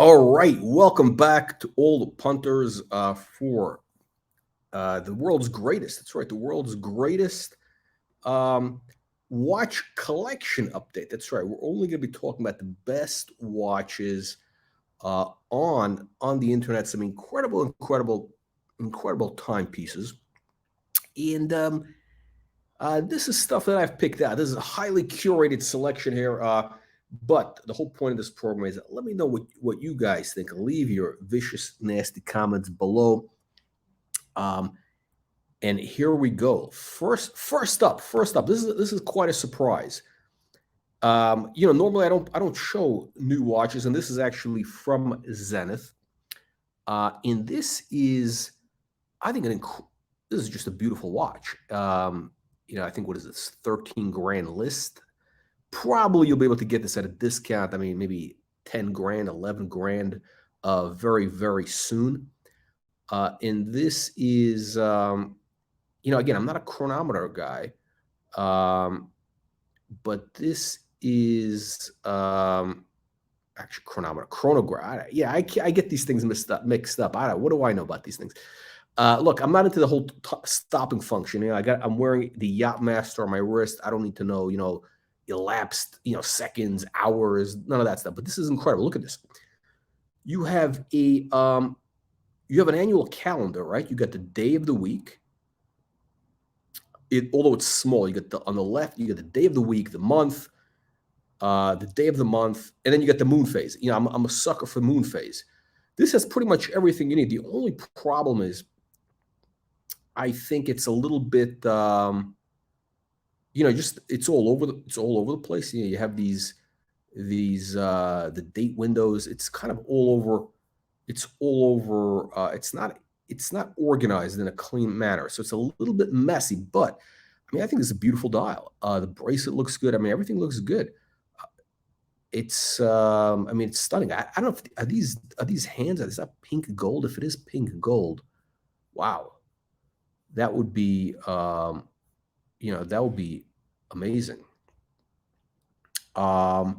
All right, welcome back to all the punters for the world's greatest. That's right, the world's greatest um, watch collection update. That's right. We're only going to be talking about the best watches on the internet. Some incredible timepieces, and this is stuff that I've picked out. This is a highly curated selection here. But the whole point of this program is let me know what you guys think. Leave your vicious, nasty comments below. And here we go. First up. This is quite a surprise. Normally I don't show new watches, and this is actually from Zenith. And this is, I think, this is just a beautiful watch. I think, what is this, 13 grand list? Probably you'll be able to get this at a discount. I mean, maybe 10 grand, 11 grand, very, very soon. And this is, again, I'm not a chronometer guy, but this is actually chronograph. Yeah, I get these things mixed up. What do I know about these things? Look, I'm not into the whole stopping function. I'm wearing the Yachtmaster on my wrist. I don't need to know, elapsed, seconds, hours, none of that stuff. But this is incredible. Look at this. You have an annual calendar, right? You got the day of the week. Although it's small, you get on the left, you get the day of the week, the month, the day of the month, and then you get the moon phase. I'm a sucker for moon phase. This has pretty much everything you need. The only problem is, I think it's a little bit, it's all over the place. You have these the date windows. It's kind of all over. It's all over. It's not organized in a clean manner, so it's a little bit messy. But I mean, I think it's a beautiful dial. The bracelet looks good. I mean, everything looks good. It's stunning. I don't know if are these hands. Is that pink gold? If it is pink gold, wow, that would be that would be amazing. And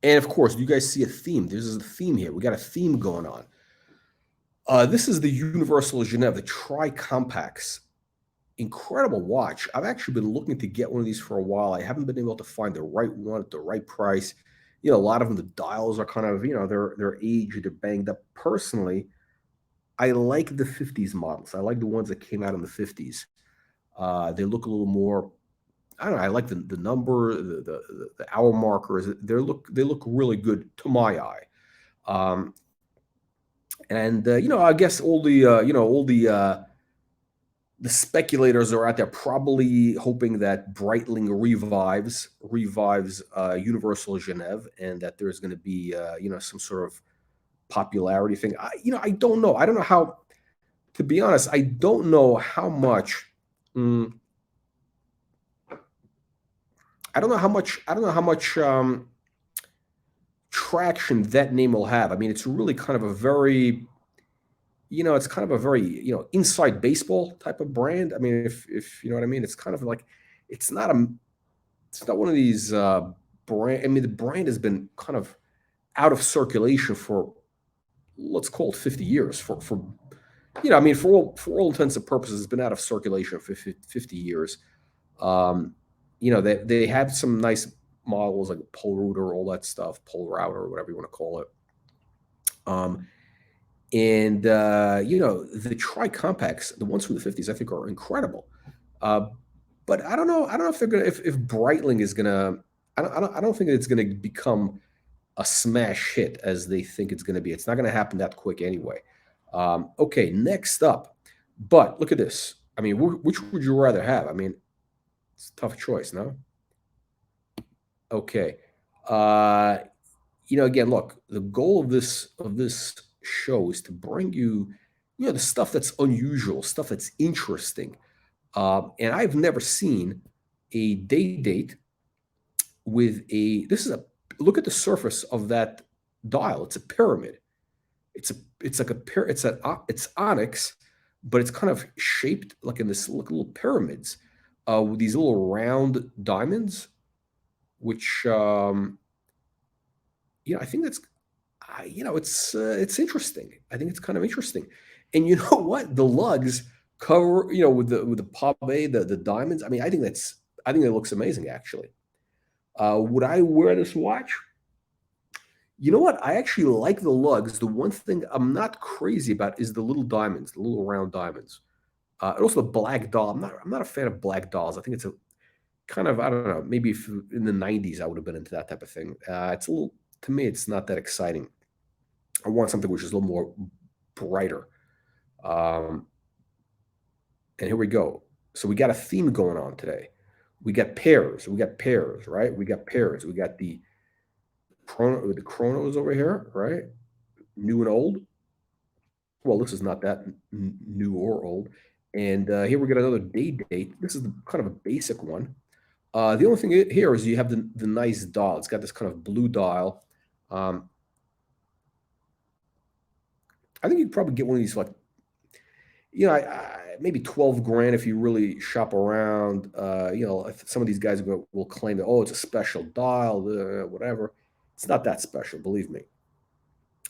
of course, you guys see a theme. This is a theme here. We got a theme going on. This is the Universal Geneve, the Tri-Compax. Incredible watch. I've actually been looking to get one of these for a while. I haven't been able to find the right one at the right price. A lot of them, the dials are kind of, they're aged, they're banged up. Personally, I like the 50s models. I like the ones that came out in the 50s. They look a little more, I don't know, I like the number, the hour markers. They look really good to my eye. I guess all the speculators are out there probably hoping that Breitling revives Universal Geneve, and that there's going to be some sort of popularity thing. I don't know. I don't know how. To be honest, I don't know how much. I don't know how much traction that name will have. I mean, it's really kind of a very, inside baseball type of brand. I mean, if you know what I mean, it's kind of like, it's not one of these brand. I mean, the brand has been kind of out of circulation for, let's call it 50 years. For all intents and purposes, it's been out of circulation for 50 years. They have some nice models like Pole Router, all that stuff, Pole Router, whatever you want to call it. The Tri-Compax, the ones from the 50s, I think are incredible. But I don't know if they're gonna, if Breitling is gonna, I don't think it's gonna become a smash hit as they think it's gonna be. It's not gonna happen that quick anyway. Okay, next up. But look at this. I mean, which would you rather have? I mean, it's a tough choice, no? Okay. Again, look, the goal of this show is to bring you, the stuff that's unusual, stuff that's interesting. And I've never seen a date with look at the surface of that dial. It's a pyramid. It's onyx, but it's kind of shaped like in this little pyramids with these little round diamonds, which I think it's interesting. I think it's kind of interesting. And you know what? The lugs cover, with the pave, the diamonds. I mean, I think it looks amazing actually. Would I wear this watch? You know what? I actually like the lugs. The one thing I'm not crazy about is the little diamonds, the little round diamonds. And also the black doll. I'm not a fan of black dolls. I think it's a kind of, I don't know, maybe if in the 90s I would have been into that type of thing. It's a little, to me, it's not that exciting. I want something which is a little more brighter. Um, and here we go. So we got a theme going on today. We got pairs. We got pairs, right? We got pairs. We got the chronos over here, right? New and old. Well, this is not that new or old. And here we got another day date. This is kind of a basic one. The only thing here is you have the nice dial. It's got this kind of blue dial. Um, I think you'd probably get one of these, like, maybe 12 grand if you really shop around. If some of these guys will claim that, oh, it's a special dial, whatever. It's not that special, believe me.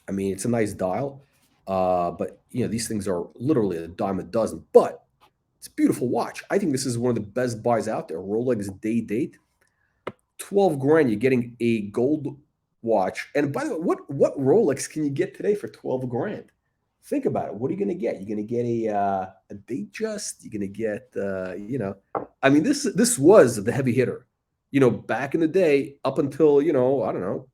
I mean, it's a nice dial, but these things are literally a dime a dozen. But it's a beautiful watch. I think this is one of the best buys out there. Rolex day date, 12 grand. You're getting a gold watch. And by the way, what Rolex can you get today for 12 grand? Think about it. What are you going to get? You're going to get a Datejust. You're going to get I mean, this was the heavy hitter. Back in the day, up until I don't know,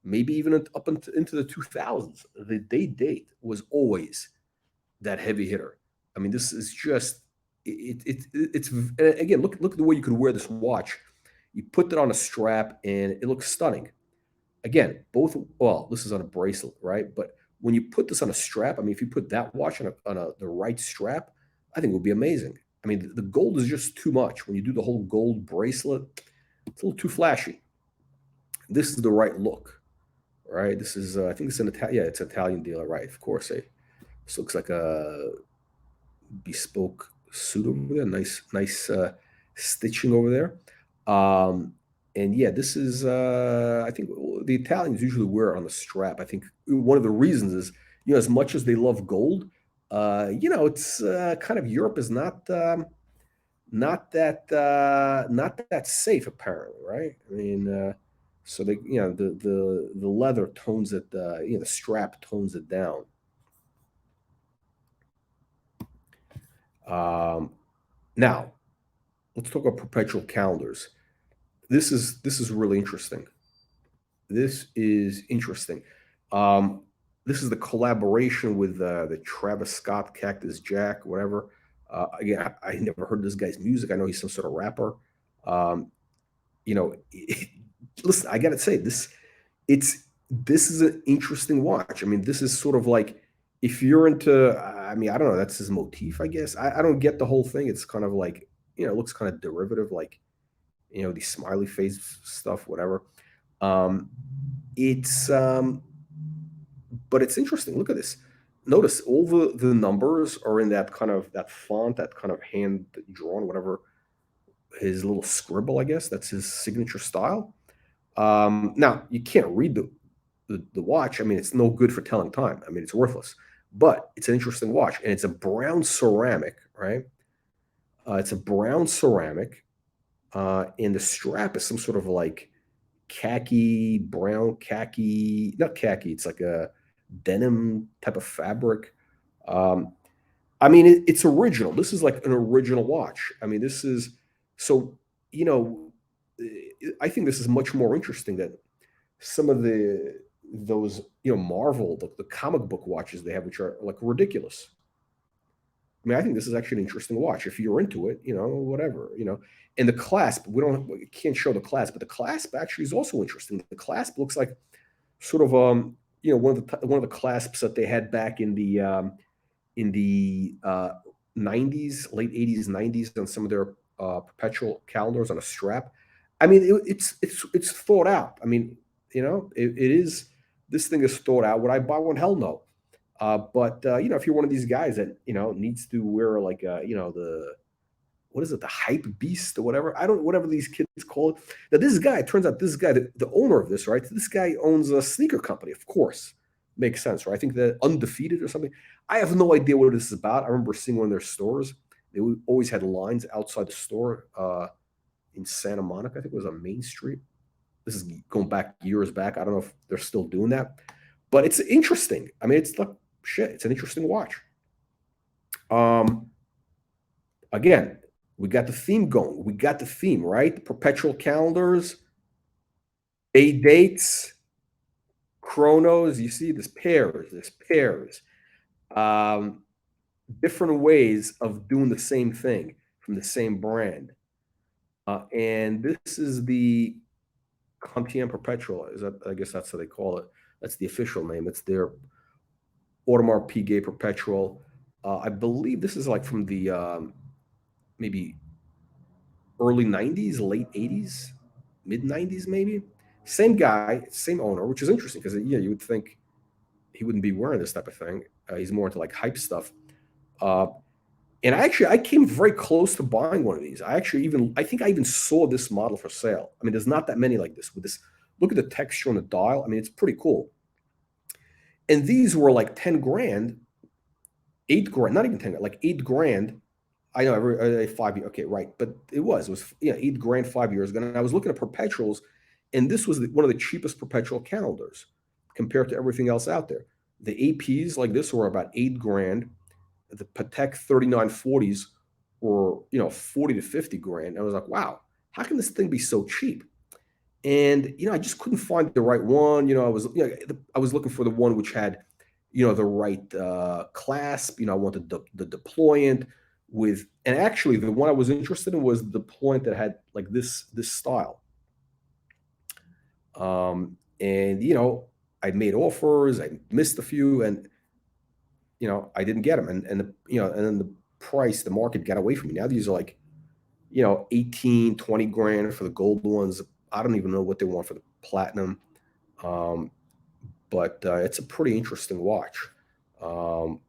maybe even into the 2000s, the day date was always that heavy hitter. I mean, this is just it's again, look at the way you could wear this watch. You put it on a strap and it looks stunning. Again, both, well, this is on a bracelet, right? But when you put this on a strap, I mean, if you put that watch on the right strap, I think it would be amazing. I mean, the gold is just too much. When you do the whole gold bracelet, it's a little too flashy. This is the right look, right? This is, I think it's it's an Italian dealer, right? Of course, this looks like a bespoke suit over there. Nice stitching over there. And yeah, this is, I think the Italians usually wear it on the strap. I think one of the reasons is, as much as they love gold, it's kind of, Europe is not that safe apparently, right? I mean, so they, the leather tones it, the strap tones it down. Now, let's talk about perpetual calendars. This is really interesting. This is interesting. Um, this is the collaboration with the Travis Scott, Cactus Jack, whatever. Again, I never heard this guy's music. I know he's some sort of rapper. Um, you know, listen, I gotta say this is an interesting watch. I mean, this is sort of like, if you're into, I mean, I don't know, that's his motif, I guess. I don't get the whole thing. It's kind of like, it looks kind of derivative, like, these smiley face stuff, whatever. Um, it's but it's interesting. Look at this. Notice all the numbers are in that kind of that font, that kind of hand drawn, whatever, his little scribble, I guess. That's his signature style. Now you can't read the watch. I mean, it's no good for telling time. I mean, it's worthless. But it's an interesting watch, and it's a brown ceramic, right? It's a brown ceramic, and the strap is some sort of like brown khaki, not khaki. It's like a denim type of fabric. Um, I mean, it's original. This is like an original watch. I mean, this is so, you know, I think this is much more interesting than some of those, Marvel, the comic book watches they have, which are like ridiculous. I mean, I think this is actually an interesting watch. If you're into it, whatever. And the clasp, we can't show the clasp, but the clasp actually is also interesting. The clasp looks like sort of, one of the clasps that they had back in the 90s, late 80s, 90s, on some of their perpetual calendars on a strap. I mean, it's thought out. I mean, it is. This thing is thought out. Would I buy one? Hell no. But if you're one of these guys that needs to wear, like, the what is it, the hype beast or whatever? I don't, whatever these kids call it. Now, this guy, it turns out this guy, the owner of this, right? This guy owns a sneaker company, of course. Makes sense, right? I think they're undefeated or something. I have no idea what this is about. I remember seeing one of their stores. They always had lines outside the store in Santa Monica. I think it was on Main Street. This is going back years back. I don't know if they're still doing that, but it's interesting. I mean, it's like shit. It's an interesting watch. Um, Again, we got the theme going. We got the theme, right? The perpetual calendars, day dates, chronos. You see, there's pairs, um, different ways of doing the same thing from the same brand. And this is the Comptier Perpetual. Is that? I guess that's how they call it. That's the official name. It's their Audemars Piguet Perpetual. I believe this is like from the maybe early 90s, late 80s, mid 90s, maybe. Same guy, same owner, which is interesting because, yeah, you would think he wouldn't be wearing this type of thing. He's more into like hype stuff. Uh, and I came very close to buying one of these. I think I even saw this model for sale. I mean, there's not that many like this with this. Look at the texture on the dial. I mean, it's pretty cool. And these were like 10 grand, 8 grand, not even 10, like 8 grand. I know every 5 years. Okay, right. But it was 8 grand 5 years ago. And I was looking at perpetuals, and this was one of the cheapest perpetual calendars compared to everything else out there. The APs like this were about 8 grand. The Patek 3940s were 40 to 50 grand. I was like, wow, how can this thing be so cheap? And I just couldn't find the right one. I was looking for the one which had the right clasp. I wanted the deployant with, and actually the one I was interested in was the deployant that had like this style. And I made offers, I missed a few, and I didn't get them, and then the price, the market got away from me. Now these are like 18, 20 grand for the gold ones. I don't even know what they want for the platinum. But it's a pretty interesting watch. Um,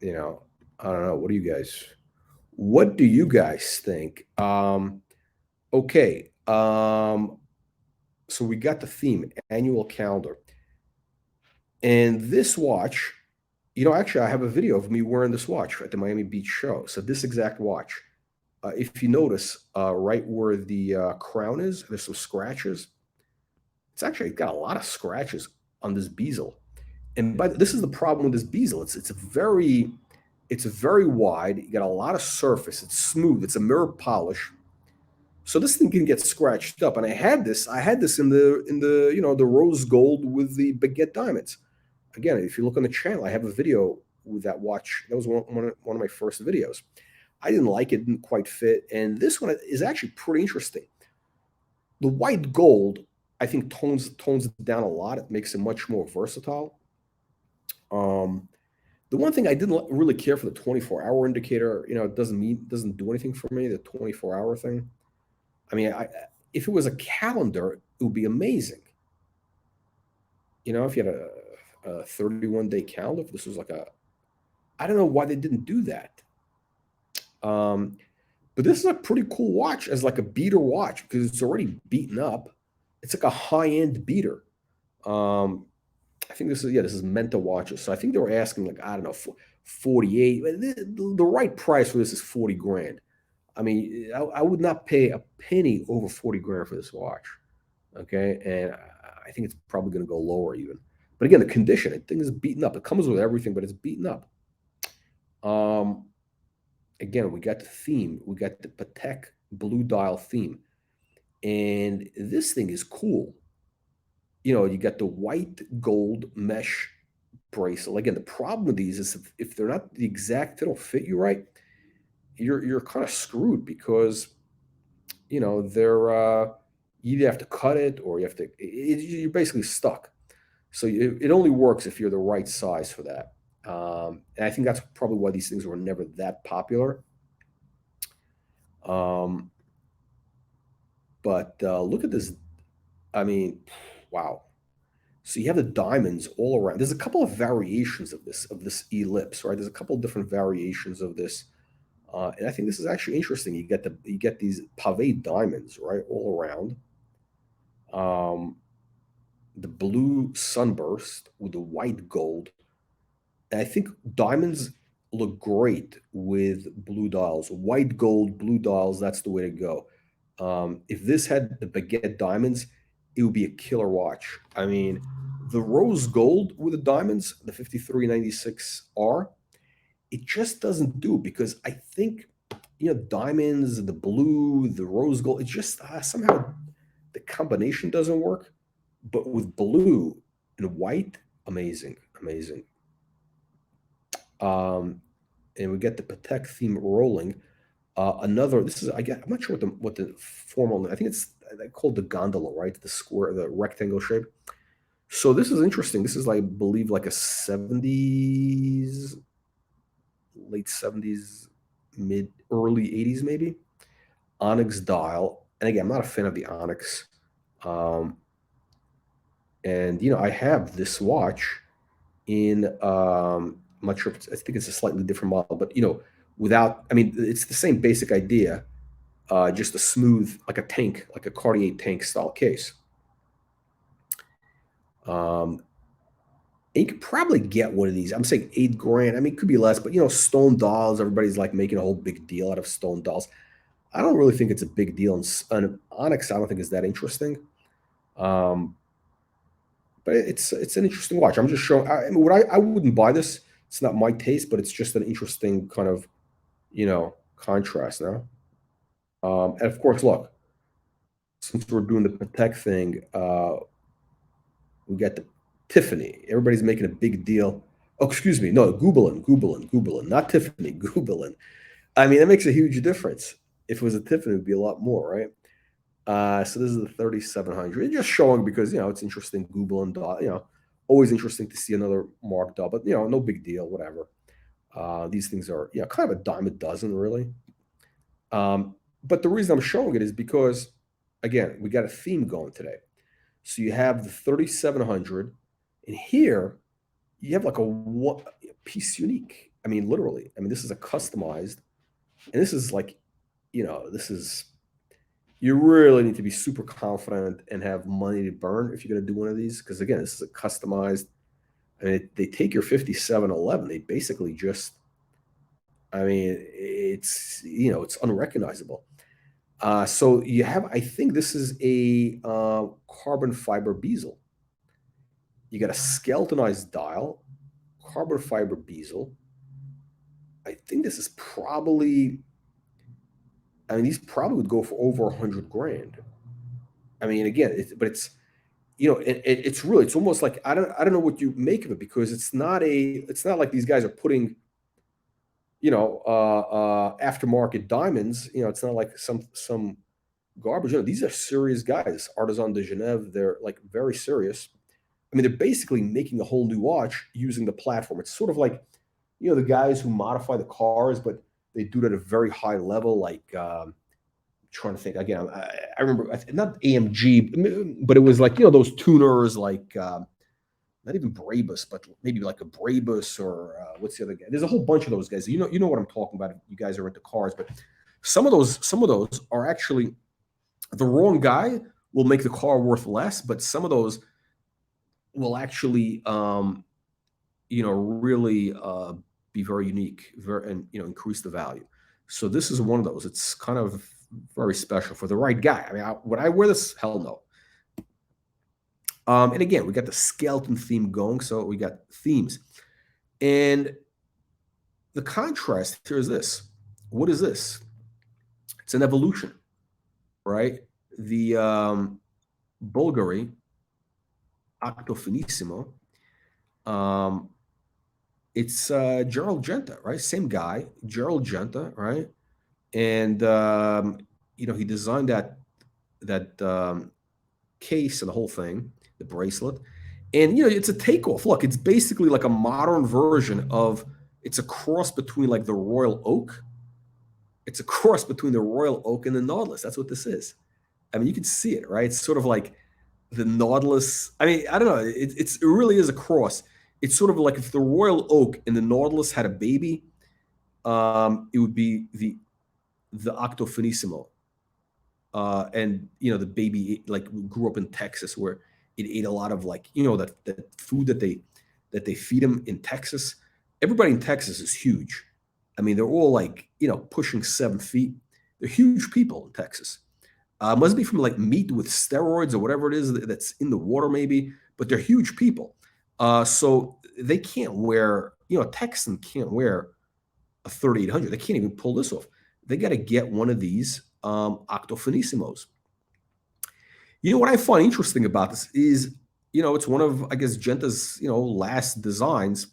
I don't know. What do you guys think? Okay. So we got the theme, annual calendar. And this watch, actually, I have a video of me wearing this watch at the Miami Beach show. So this exact watch. If you notice, right where the crown is, there's some scratches. It's got a lot of scratches on this bezel. And this is the problem with this bezel. It's very wide. You got a lot of surface. It's smooth. It's a mirror polish. So this thing can get scratched up. And I had this in the rose gold with the baguette diamonds. Again, if you look on the channel, I have a video with that watch. That was one of my first videos. I didn't like it, didn't quite fit. And this one is actually pretty interesting. The white gold, I think, tones it down a lot. It makes it much more versatile. The one thing I didn't really care for, the 24-hour indicator, it doesn't do anything for me, the 24-hour thing. I mean, if it was a calendar, it would be amazing. If you had a 31-day calendar, if this was like I don't know why they didn't do that. But this is a pretty cool watch as like a beater watch because it's already beaten up. It's like a high-end beater. I think this is Menta watches. So I think they were asking like, I don't know, 48. The right price for this is 40 grand. I mean, I would not pay a penny over 40 grand for this watch. Okay. And I think it's probably going to go lower even. But again, the condition, the thing is beaten up. It comes with everything, but it's beaten up. Again, we got the theme. We got the Patek blue dial theme. And this thing is cool. You got the white gold mesh bracelet. Again, the problem with these is if they're not the exact, they don't fit you right, you're kind of screwed because they're you either have to cut it or you're basically stuck. So it only works if you're the right size for that. And I think that's probably why these things were never that popular. But look at this. I mean, wow. So you have the diamonds all around. There's a couple of variations of this ellipse, right? There's a couple of different variations of this. And I think this is actually interesting. You get these pave diamonds right all around. Um, the blue sunburst with the white gold. And I think diamonds look great with blue dials. White gold, blue dials, that's the way to go. If this had the baguette diamonds, it would be a killer watch. I mean, the rose gold with the diamonds, the 5396R, it just doesn't do because I think, diamonds, the blue, the rose gold, it just somehow the combination doesn't work. But with blue and white, amazing, amazing. Um, and we get the Patek theme rolling. Another, this is, I guess, I'm not sure what the formal, I think it's called the gondola, right? The square, the rectangle shape. So this is interesting. This is, I believe, like a 70s, late 70s, early 80s, maybe. Onyx dial. And again, I'm not a fan of the onyx. Um, and, I have this watch in, I'm not sure if I think it's a slightly different model, but, without, I mean, it's the same basic idea, just a smooth, like a tank, like a Cartier tank style case. Um, and you could probably get one of these. I'm saying 8 grand. I mean, it could be less, but stone dolls. Everybody's like making a whole big deal out of stone dolls. I don't really think it's a big deal. And Onyx, I don't think is that interesting. Um, but it's an interesting watch. I'm just showing. I mean, I wouldn't buy this. It's not my taste, but it's just an interesting kind of contrast now. And of course, look, since we're doing the Patek thing, we got the Tiffany. Everybody's making a big deal. Oh, excuse me. No, Gubelin, not Tiffany, Gubelin. I mean, that makes a huge difference. If it was a Tiffany, it would be a lot more, right? So this is the 3700. Just showing because it's interesting. Gubelin, always interesting to see another marked up, but no big deal, whatever. These things are kind of a dime a dozen, really. But the reason I'm showing it is because, again, we got a theme going today. So you have the 3700, and here you have like a piece unique. I mean, literally. I mean, this is a customized, and this is like, this is, you really need to be super confident and have money to burn if you're going to do one of these. Because again, this is a customized. I mean, they take your 5711. They basically just, I mean, it's unrecognizable. So you have, I think this is a carbon fiber bezel. You got a skeletonized dial, carbon fiber bezel. I think this is probably, I mean, these probably would go for over 100 grand. I mean, again, but it's, it's really, it's almost like, I don't know what you make of it because it's not like these guys are putting, aftermarket diamonds. It's not like some garbage. These are serious guys. Artisan de Genève. They're like very serious. I mean, they're basically making a whole new watch using the platform. It's sort of like, the guys who modify the cars, but they do it at a very high level. Like, trying to think again. I remember not AMG, but it was like those tuners, like not even Brabus, but maybe like a Brabus or what's the other guy? There's a whole bunch of those guys. You know what I'm talking about. If you guys are into cars, but some of those are actually the wrong guy will make the car worth less, but some of those will actually, really be very unique, and increase the value. So this is one of those. It's kind of very special for the right guy. I mean, would I wear this? Hell no. And again, we got the skeleton theme going, so we got themes, and the contrast here is this. What is this? It's an evolution, right? The Bulgari Octo Finissimo. It's Gerald Genta, right? Same guy, Gerald Genta, right? And he designed that case and the whole thing, the bracelet, and it's a takeoff. Look, it's basically like a modern version of. It's a cross between like the Royal Oak. It's a cross between the Royal Oak and the Nautilus. That's what this is. I mean, you can see it, right? It's sort of like the Nautilus. I mean, I don't know. It really is a cross. It's sort of like if the Royal Oak and the Nautilus had a baby. it would be the Octo Finissimo. And the baby like grew up in Texas where it ate a lot of like that food that they feed him in Texas. Everybody in Texas is huge. I mean, they're all like pushing 7 feet. They're huge people in Texas. Must be from like meat with steroids or whatever it is that's in the water, maybe. But they're huge people, so they can't wear. A Texan can't wear a 3800. They can't even pull this off. They got to get one of these Octo Finissimos. What I find interesting about this is, it's one of, I guess, Genta's, last designs.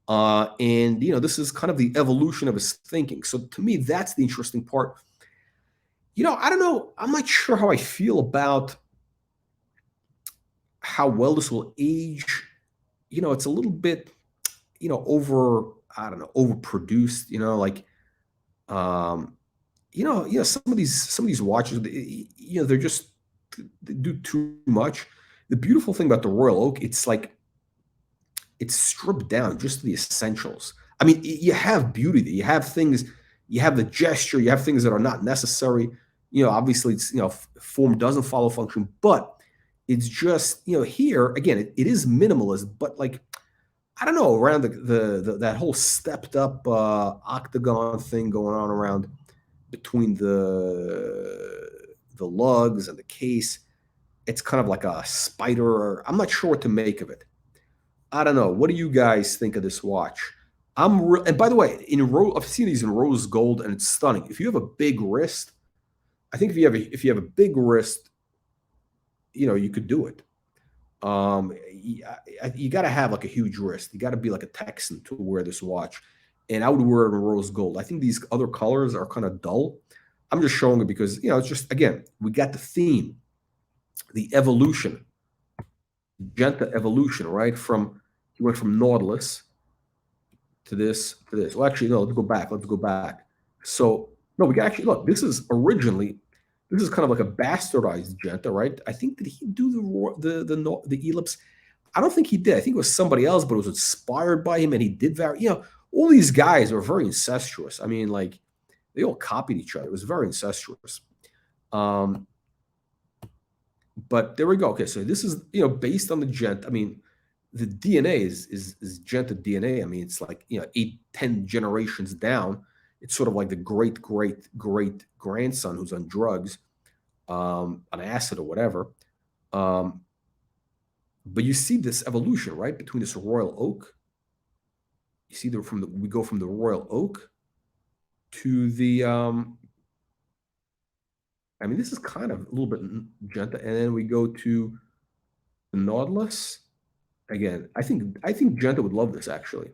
And, this is kind of the evolution of his thinking. So to me, that's the interesting part. I don't know. I'm not sure how I feel about how well this will age. It's a little bit, I don't know, overproduced, like, some of these watches, they're just they do too much. The beautiful thing about the Royal Oak, it's like it's stripped down just to the essentials. I mean, you have beauty there. You have things, you have the gesture, you have things that are not necessary. Obviously, it's form doesn't follow function, but it's just here again, it is minimalist, but like I don't know around that whole stepped up octagon thing going on around between the lugs and the case. It's kind of like a spider. Or I'm not sure what to make of it. I don't know. What do you guys think of this watch? And by the way, I've seen these in rose gold, and it's stunning. If you have a big wrist, I think if you have a big wrist, you could do it. You got to have like a huge wrist. You got to be like a Texan to wear this watch, and I would wear it in rose gold. I think these other colors are kind of dull. I'm just showing it because it's just again we got the theme, the evolution, Genta evolution, right? He went from Nautilus to this to this. Well, actually, no. Let's go back. Let's go back. So no, we can actually look. This is kind of like a bastardized Genta, right? I think did he do the ellipse? I don't think he did. I think it was somebody else, but it was inspired by him, and he did vary. All these guys were very incestuous. I mean, like they all copied each other. It was very incestuous. But there we go. Okay, so this is based on the Genta. I mean, the DNA is Genta DNA. I mean, it's like 8-10 generations down. It's sort of like the great great great grandson who's on drugs, on acid or whatever. But you see this evolution, right, between this Royal Oak. You see we go from the Royal Oak to the I mean, this is kind of a little bit Genta, and then we go to the Nautilus. Again, I think Genta would love this actually.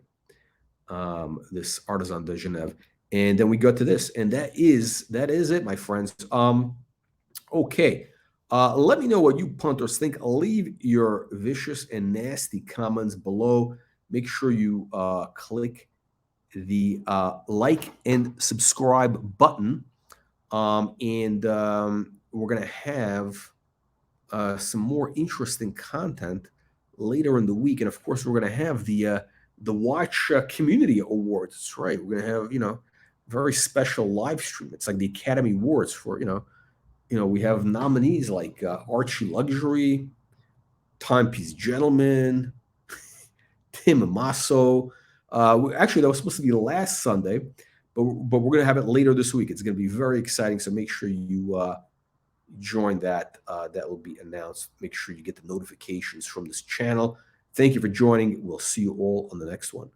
This Artisan de Genève. And then we go to this, and that is it, my friends. Okay. Let me know what you punters think. Leave your vicious and nasty comments below. Make sure you click the like and subscribe button. And we're going to have some more interesting content later in the week. And of course, we're going to have the Watch Community Awards. That's right. We're going to have, very special live stream. It's like the Academy Awards for, we have nominees like Archie Luxury, Timepiece Gentleman, Tim Masso. Actually, that was supposed to be last Sunday, but we're going to have it later this week. It's going to be very exciting. So make sure you join that. That will be announced. Make sure you get the notifications from this channel. Thank you for joining. We'll see you all on the next one.